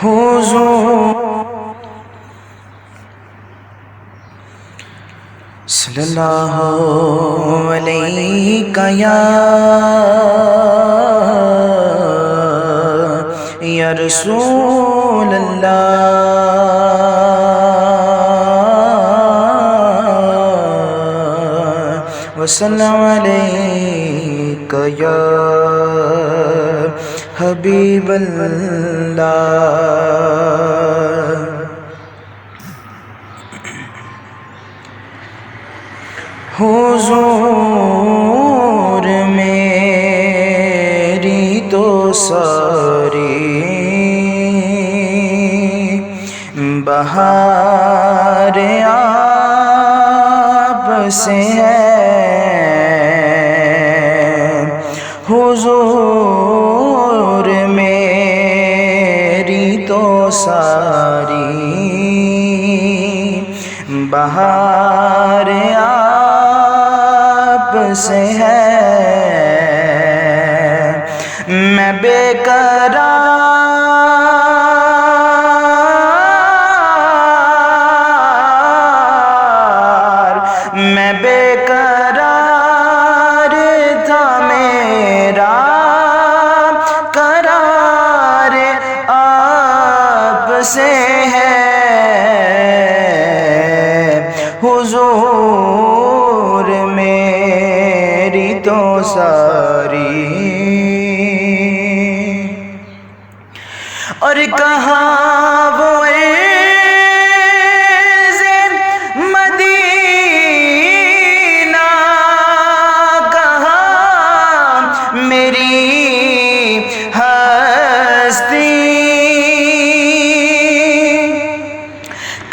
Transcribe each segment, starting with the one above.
حضور صلی اللہ علیہ یا رسول اللہ وسلم علیک یا حبیب اللہ۔ حضور میری تو ساری بہار آپ سے ہے، حضور میری تو ساری بہار آپ سے ہے، میں بے قرار تھا، میرا قرار آپ سے ہے، حضور میری تو ساری اور کہاں وہ عز مدینہ، کہاں میری ہستی،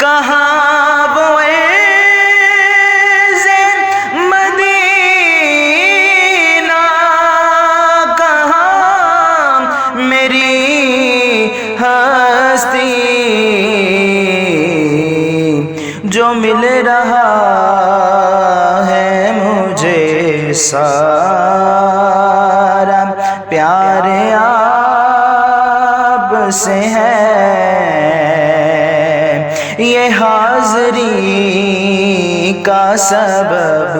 کہاں وہ عز مدینہ، کہاں میری ہستی، جو مل رہا ہے مجھے سارا پیار آپ سے ہے، یہ حاضری کا سبب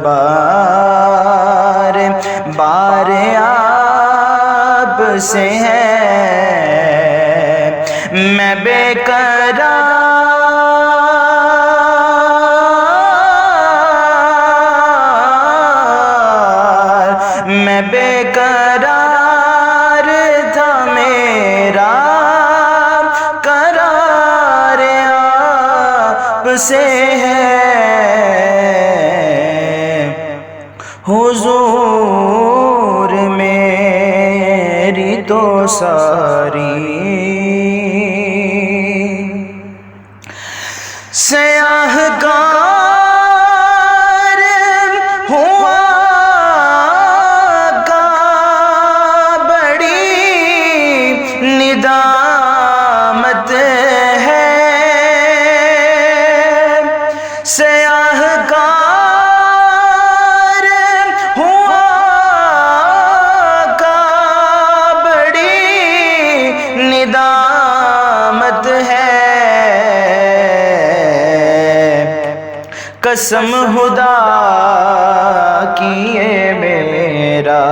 بار بار آپ سے ہے، میں بے قرار تھا، میرا قرار آپ سے ہے، حضور میری تو ساری سیاہ کار ہوا کا بڑی ندامت ہے، سیاہ کار ہوا کا بڑی ندامت ہے، قسم خدا کی یہ میرا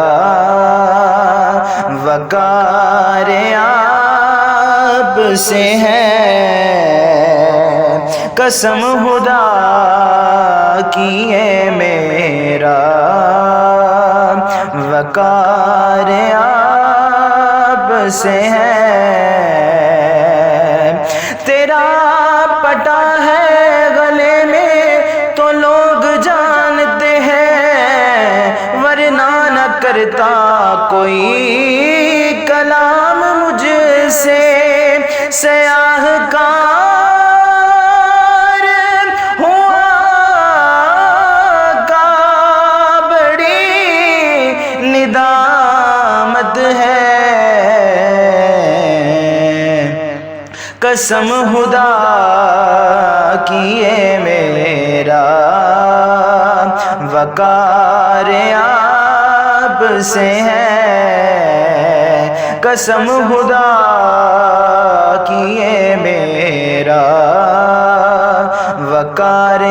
وقار آپ سے ہے، قسم خدا کی یہ میرا وقار آپ سے ہے، تیرا پٹا ہے گلے میں تو لوگ جانتے ہیں، ورنہ نہ کرتا کوئی کلام مجھ سے، سیاہ کار ہوا کا بڑی ندامت ہے، قسم خدا کی یہ میرا وقار آپ سے ہے، قسم خدا کی وقار